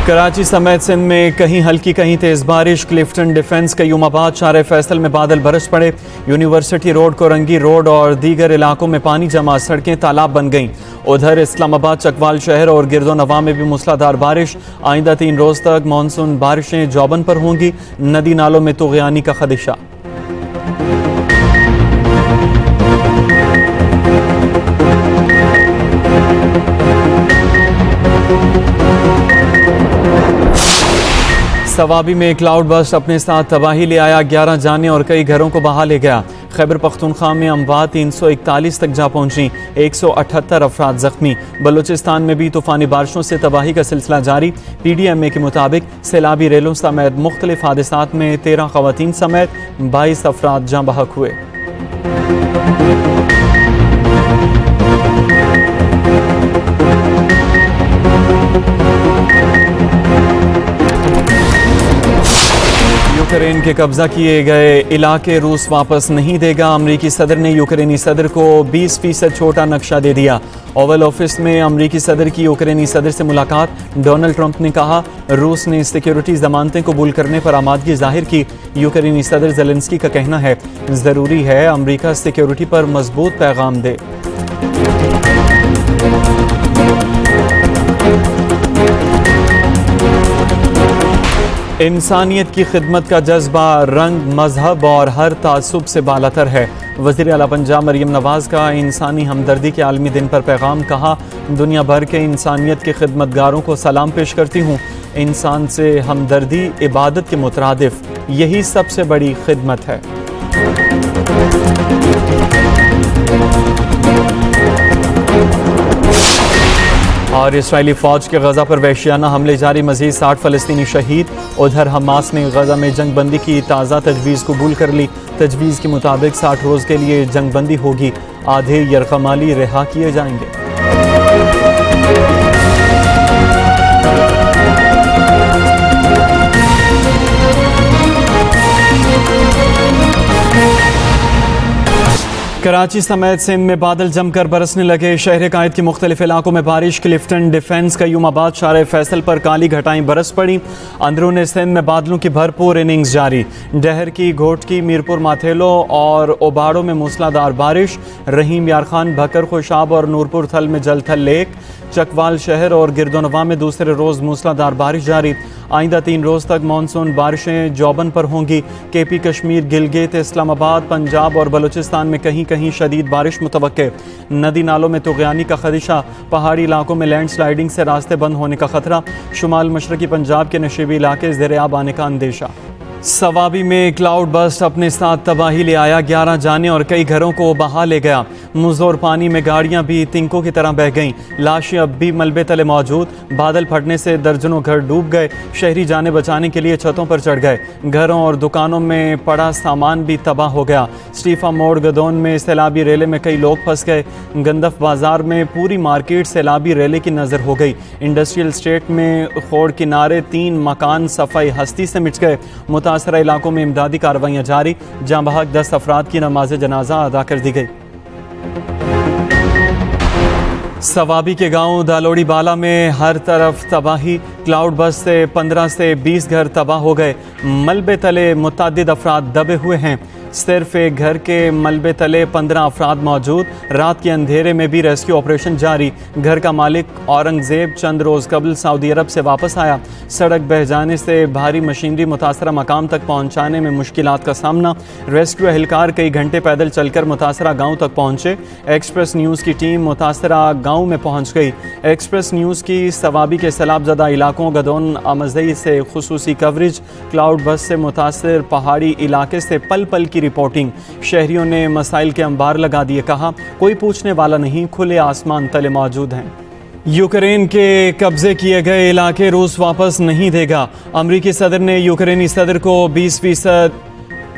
कराची समेत सिंध में कहीं हल्की कहीं तेज बारिश। क्लिफ्टन डिफेंस कयूमाबाद शार फैसल में बादल बरस पड़े। यूनिवर्सिटी रोड, कोरंगी रोड और दीगर इलाकों में पानी जमा, सड़कें तालाब बन गईं। उधर इस्लामाबाद, चकवाल शहर और गिरदो नवा में भी मूसलाधार बारिश। आइंदा 3 रोज तक मानसून बारिशें जौबन पर होंगी। नदी नालों में तुग़यानी का खदशा। सवाबी में क्लाउड बस्ट अपने साथ तबाही ले आया। 11 जाने और कई घरों को बहा ले गया। खैबर पख्तूनख्वा में अमवात 341 तक जा पहुंची। 178 अफराद जख्मी। बलूचिस्तान में भी तूफानी बारिशों से तबाही का सिलसिला जारी। PDMA के मुताबिक सैलाबी रेलों समेत मुख्तलिफ हादसात में 13 ख़वातीन समेत 22 अफराद जाँ बहक हुए। यूक्रेन के कब्जा किए गए इलाके रूस वापस नहीं देगा। अमरीकी सदर ने यूक्रेनी सदर को 20% छोटा नक्शा दे दिया। ओवल ऑफिस में अमरीकी सदर की यूक्रेनी सदर से मुलाकात। डोनाल्ड ट्रंप ने कहा रूस ने सिक्योरिटी जमानतें कबूल करने पर आमादगी जाहिर की। यूक्रेनी सदर ज़ेलेंस्की का कहना है ज़रूरी है अमरीका सिक्योरिटी पर मजबूत पैगाम दे। इंसानियत की खिदमत का जज्बा रंग, मजहब और हर तासुब से बालातर है। वज़ीर आला पंजाब मरियम नवाज़ का इंसानी हमदर्दी के आलमी दिन पर पैगाम। कहा दुनिया भर के इंसानियत के खिदमतगारों को सलाम पेश करती हूँ। इंसान से हमदर्दी इबादत के मुतरादिफ, यही सबसे बड़ी खिदमत है। और इसराइली फ़ौज के गज़ा पर वहशियाना हमले जारी। मज़ीद 60 फ़लस्तीनी शहीद। उधर हमास ने गज़ा में जंग बंदी की ताज़ा तजवीज़ कबूल कर ली। तजवीज़ के मुताबिक 60 रोज़ के लिए जंग बंदी होगी। आधे यरगमाली रिहा किए जाएंगे। कराची समेत सिंध में बादल जमकर बरसने लगे। शहर कायद के मुख्तलिफ इलाकों में बारिश। क्लिफ्टन डिफेंस कयूमाबाद शार फैसल पर काली घटाएं बरस पड़ी। अंदरून सिंध में बादलों की भरपूर इनिंग्स जारी। डहर की, घोटकी, मीरपुर माथेलो और ओबाड़ों में मूसलाधार बारिश। रहीम यार खान, भकर, खुशाब और नूरपुर थल में जलथल लेक। चकवाल शहर और गिरदोनवा में दूसरे रोज़ मूसलाधार बारिश जारी। आइंदा 3 रोज़ तक मानसून बारिशें जौबन पर होंगी। KP, कश्मीर, गिलगित, इस्लामाबाद, पंजाब और बलूचिस्तान में कहीं कहीं शदीद बारिश मुतवक्के। नदी नालों में तुग़यानी का खदशा। पहाड़ी इलाकों में लैंडस्लाइडिंग से रास्ते बंद होने का खतरा। शुमाल मशरकी पंजाब के नशीबी इलाके ज़ेर-ए-आब आने का अंदेशा। सवाबी में क्लाउड बस्ट अपने साथ तबाही ले आया। 11 जाने और कई घरों को बहा ले गया। मुज़ोर पानी में गाड़ियां भी तिनकों की तरह बह गईं। लाशें अब भी मलबे तले मौजूद। बादल फटने से दर्जनों घर डूब गए। शहरी जाने बचाने के लिए छतों पर चढ़ गए। घरों और दुकानों में पड़ा सामान भी तबाह हो गया। स्टीफा मोड़ गदौन में सैलाबी रेले में कई लोग फंस गए। गंदफ बाजार में पूरी मार्केट सैलाबी रेले की नज़र हो गई। इंडस्ट्रियल स्टेट में खोड़ किनारे 3 मकान सफाई हस्ती से मिट गए। मुतासरा इलाकों में इमदादी कार्रवाइयाँ जारी। जहाँ बहक 10 अफराद की नमाज जनाजा अदा कर दी गई। सवाबी के गांव दालोड़ी बाला में हर तरफ तबाही। क्लाउड बस्ट से 15 से 20 घर तबाह हो गए। मलबे तले मुतअद्दिद अफराद दबे हुए हैं। सिर्फ एक घर के मलबे तले 15 अफराद मौजूद। रात के अंधेरे में भी रेस्क्यू ऑपरेशन जारी। घर का मालिक औरंगजेब चंद रोज़ कबल सऊदी अरब से वापस आया। सड़क बह जाने से भारी मशीनरी मुतासरा मकाम तक पहुँचाने में मुश्किलात का सामना। रेस्क्यू एहलकार कई घंटे पैदल चलकर मुतासरा गाँव तक पहुँचे। एक्सप्रेस न्यूज़ की टीम मुतासरा गाँव में पहुँच गई। एक्सप्रेस न्यूज़ की सवाबी के सैलाबज़दा इलाकों गदौन अमजई से खुसूसी कवरेज। क्लाउड बस्ट से मुतासर पहाड़ी इलाके से पल पल की रिपोर्टिंग। शहरियों ने मसाइल के अंबार लगा दिए। कहा कोई पूछने वाला नहीं, खुले आसमान तले मौजूद हैं। यूक्रेन के कब्जे किए गए इलाके रूस वापस नहीं देगा। अमरीकी सदर ने यूक्रेनी सदर को 20%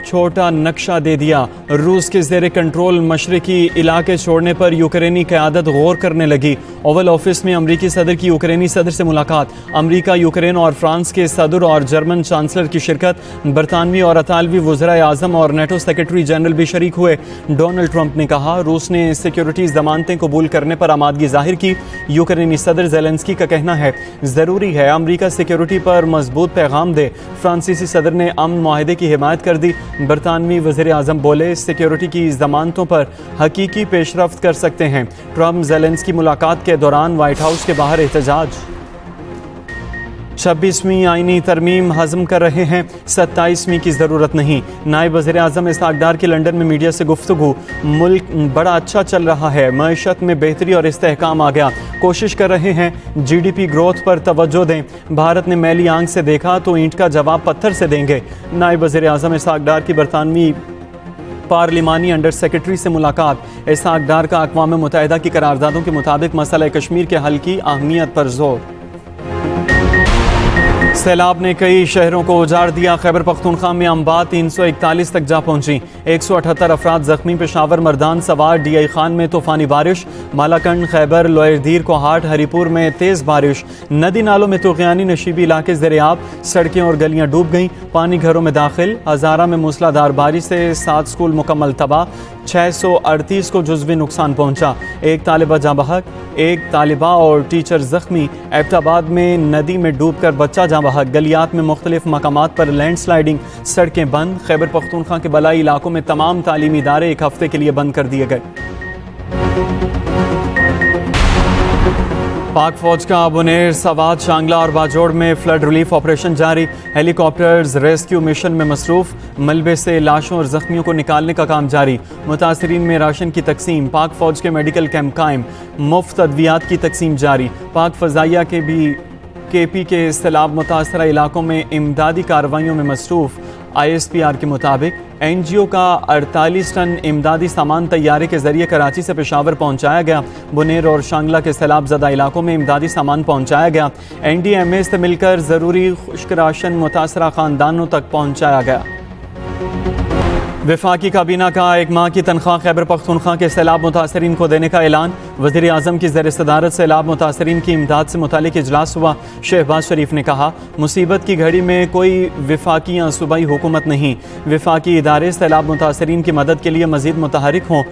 छोटा नक्शा दे दिया। रूस के ज़ेरे कंट्रोल मशरकी इलाके छोड़ने पर यूक्रेनी क़यादत गौर करने लगी। ओवल ऑफिस में अमरीकी सदर की यूक्रेनी सदर से मुलाकात। अमरीका, यूक्रेन और फ्रांस के सदर और जर्मन चांसलर की शिरकत। बरतानवी और अतालवी वज़राए आज़म और नेटो सेक्रेटरी जनरल भी शरीक हुए। डोनाल्ड ट्रंप ने कहा, रूस ने सिक्योरिटी ज़मानतें कबूल करने पर आमादगी जाहिर की। यूक्रेनी सदर ज़ेलेंस्की का कहना है, ज़रूरी है अमरीका सिक्योरिटी पर मजबूत पैगाम दे। फ्रांसीसी सदर ने अमन मुआहदे की हिमायत कर दी। बरतानवी वज़ीर आज़म बोले, सिक्योरिटी की ज़मानतों पर हकीकी पेशरफ्त कर सकते हैं। ट्रंप ज़ेलेंस्की मुलाकात के दौरान व्हाइट हाउस के बाहर एहतजाज। 26वीं आईनी तरमीम हज़म कर रहे हैं, 27वीं की ज़रूरत नहीं। नायब वज़ीर आज़म इसहाक़ डार की लंदन में मीडिया से गुफ्तगू। मुल्क बड़ा अच्छा चल रहा है, मईशत में बेहतरी और इस्तेहकाम आ गया। कोशिश कर रहे हैं GDP ग्रोथ पर तवज्जो दें। भारत ने मैली आंख से देखा तो ईंट का जवाब पत्थर से देंगे। नायब वज़ीर आज़म इसहाक़ डार की बरतानवी पार्लिमानी अंडर सेक्रेटरी से मुलाकात। इसहाक़ डार का अक़वाम मुत्तहिदा की करारदादों के मुताबिक मसला कश्मीर के हल की अहमियत पर जोर। सैलाब ने कई शहरों को उजाड़ दिया। खैबर पख्तूनख्वा में अम्बा 341 तक जा पहुंची। 178 अफराद जख्मी। पेशावर मर्दान सवार DI खान में तूफानी बारिश। मालाकंड, खैबर, लोयरदीर, कोहाट, हरीपुर में तेज़ बारिश। नदी नालों में तुग़यानी नशीबी इलाके ज़ेरे-आब। सड़कें और गलियां डूब गईं। पानी घरों में दाखिल। हज़ारा में मूसलाधार बारिश से 7 स्कूल मुकम्मल तबाह। 638 को जुज़वी नुकसान पहुंचा। एक तालिबा जाँ बहक, एक तालिबा और टीचर जख्मी। एबटाबाद में नदी में डूबकर बच्चा जाँ बहक। गलियात में मुख्तलिफ मकामात पर लैंड स्लाइडिंग। सड़कें बंद। खैबर पख्तूनख्वा के बलाई इलाकों में तमाम तालीमी इदारे 1 हफ्ते के लिए बंद कर दिए गए। पाक फौज का बुनेर, सवात, शांगला और बाजोड़ में फ्लड रिलीफ ऑपरेशन जारी। हेलीकॉप्टर्स रेस्क्यू मिशन में मसरूफ। मलबे से लाशों और जख्मियों को निकालने का काम जारी। मुतासरीन में राशन की तकसीम। पाक फौज के मेडिकल कैंप कायम। मुफ्त अद्वियात की तकसीम जारी। पाक फजाइया के भी KP के सैलाब मुतासरा इलाकों में इमदादी कार्रवाइयों में मसरूफ। ISPR के मुताबिक NGO का 48 टन इमदादी सामान तैयारे के जरिए कराची से पेशावर पहुंचाया गया। बुनेर और शांगला के सैलाब ज़दा इलाकों में इमदादी सामान पहुंचाया गया। NDMA से मिलकर ज़रूरी खुश्क राशन मुतासरा ख़ानदानों तक पहुंचाया गया। वफाकी काबीना का 1 माह की तनख्वाह खैबर पख्तूनख्वा के सैलाब मुतासरीन को देने का ऐलान। वज़ीर आज़म की ज़ेर सदारत सैलाब मुतासरीन की इमदाद से मुतालिक इजलास हुआ। शहबाज शरीफ ने कहा, मुसीबत की घड़ी में कोई वफाकी या सूबाई हुकूमत नहीं, वफाकी इदारे सैलाब मुतासरीन की मदद के लिए मज़ीद मुतहरिक हों।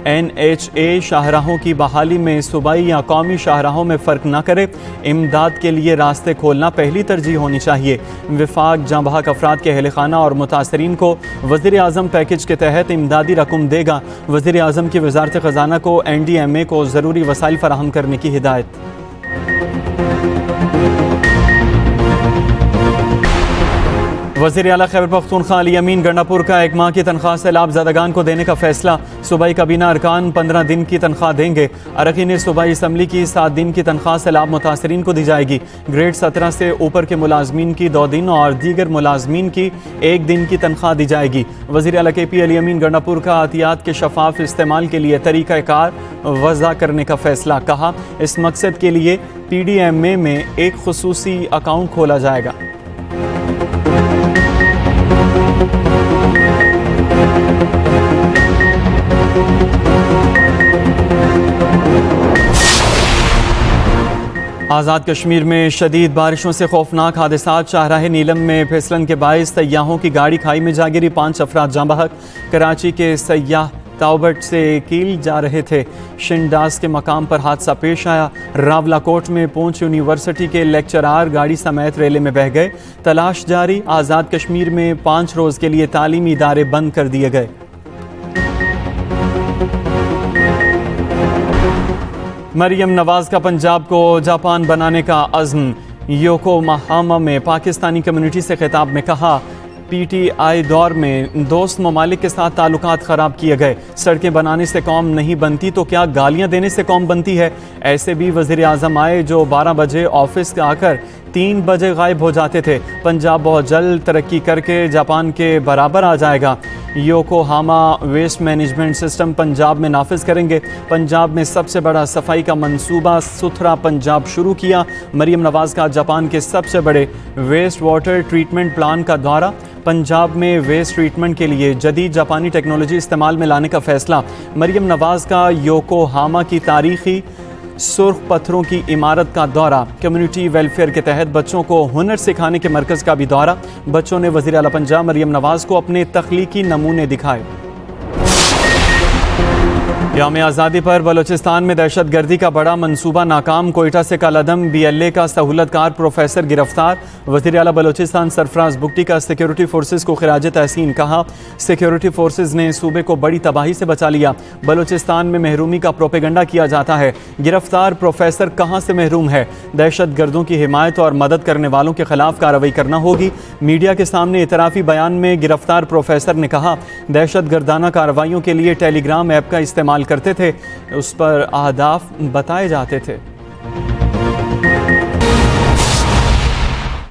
NHA शाहराहों की बहाली में सूबाई या कौमी शाहराहों में फ़र्क न करे। इमदाद के लिए रास्ते खोलना पहली तरजीह होनी चाहिए। वफाक जाँ बहक अफराद के अहल खाना और मुतासरीन को वज़ीर आज़म पैकेज के तहत इमदादी रकम देगा। वज़ीर आज़म की वज़ारत ख़ज़ाना को NDMA को ज़रूरी वसाइल फराहम करने की हिदायत। वज़ीर आला खैबर पख्तूनख्वा अली अमीन गंडापुर का 1 माह की तनख्वाह सैलाब ज़दागान को देने का फैसला। सूबाई काबीना अरकान 15 दिन की तनख्वाह देंगे। अरकान सूबाई असम्बली की 7 दिन की तनख्वाह सैलाब मुतासरीन को दी जाएगी। ग्रेड 17 से ऊपर के मुलाजमीन की 2 दिन और दीगर मुलाजमीन की 1 दिन की तनख्वाह दी जाएगी। वज़ीर आला KP अली अमीन गंडापुर का अतियात के शफाफ इस्तेमाल के लिए तरीक़ाकार वज़ा करने का फैसला। कहा, इस मकसद के लिए PDMA में एक खुसूसी अकाउंट खोला जाएगा। आज़ाद कश्मीर में शदीद बारिशों से खौफनाक हादसात। शाहराह नीलम में फिसलन के बायस सयाहों की गाड़ी खाई में जा गिरी। 5 अफराद जाँ बहक। कराची के सयाह ताउबट से कील जा रहे थे। शिंडास के मकाम पर हादसा पेश आया। रावलाकोट में पूंछ यूनिवर्सिटी के लेक्चरार गाड़ी समेत रेले में बह गए। तलाश जारी। आज़ाद कश्मीर में 5 रोज़ के लिए तालीमी इदारे बंद कर दिए गए। मरियम नवाज का पंजाब को जापान बनाने का अज़्म। योकोहामा में पाकिस्तानी कम्युनिटी से खिताब में कहा, PTI दौर में दोस्त ममालिक के साथ ताल्लुकात ख़राब किए गए। सड़कें बनाने से कौम नहीं बनती तो क्या गालियां देने से कौम बनती है। ऐसे भी वज़ीर आज़म आए जो 12 बजे ऑफिस आकर 3 बजे गायब हो जाते थे। पंजाब बहुत जल्द तरक्की करके जापान के बराबर आ जाएगा। Yokohama waste management system Punjab में नाफिज करेंगे। पंजाब में सबसे बड़ा सफाई का मंसूबा सुथरा पंजाब शुरू किया। मरियम नवाज का जापान के सबसे बड़े वेस्ट वाटर ट्रीटमेंट प्लान का दौरा। पंजाब में वेस्ट ट्रीटमेंट के लिए जदीद जापानी टेक्नोलॉजी इस्तेमाल में लाने का फैसला। मरियम नवाज का योकोहामा की तारीखी सुर्ख पत्थरों की इमारत का दौरा। कम्युनिटी वेलफेयर के तहत बच्चों को हुनर सिखाने के मरकज़ का भी दौरा। बच्चों ने वज़ीर आला पंजाब मरियम नवाज को अपने तख्लीकी नमूने दिखाए। यौम आज़ादी पर बलूचिस्तान में दहशत गर्दी का बड़ा मंसूबा नाकाम। कोयटा से कलअदम BLA का सहूलतकार प्रोफेसर गिरफ्तार। वज़ीर आला बलूचिस्तान सरफराज बुगटी का सिक्योरिटी फोर्सेस को खिराज तहसीन। कहा, सिक्योरिटी फोर्सेस ने सूबे को बड़ी तबाही से बचा लिया। बलूचिस्तान में महरूमी का प्रोपेगंडा किया जाता है। गिरफ्तार प्रोफेसर कहाँ से महरूम है? दहशत गर्दों की हिमायत और मदद करने वालों के खिलाफ कार्रवाई करना होगी। मीडिया के सामने इतराफ़ी बयान में गिरफ्तार प्रोफेसर ने कहा, दहशत गर्दाना कार्रवाइयों के लिए टेलीग्राम ऐप का इस्तेमाल करते थे, उस पर अहदाफ बताए जाते थे।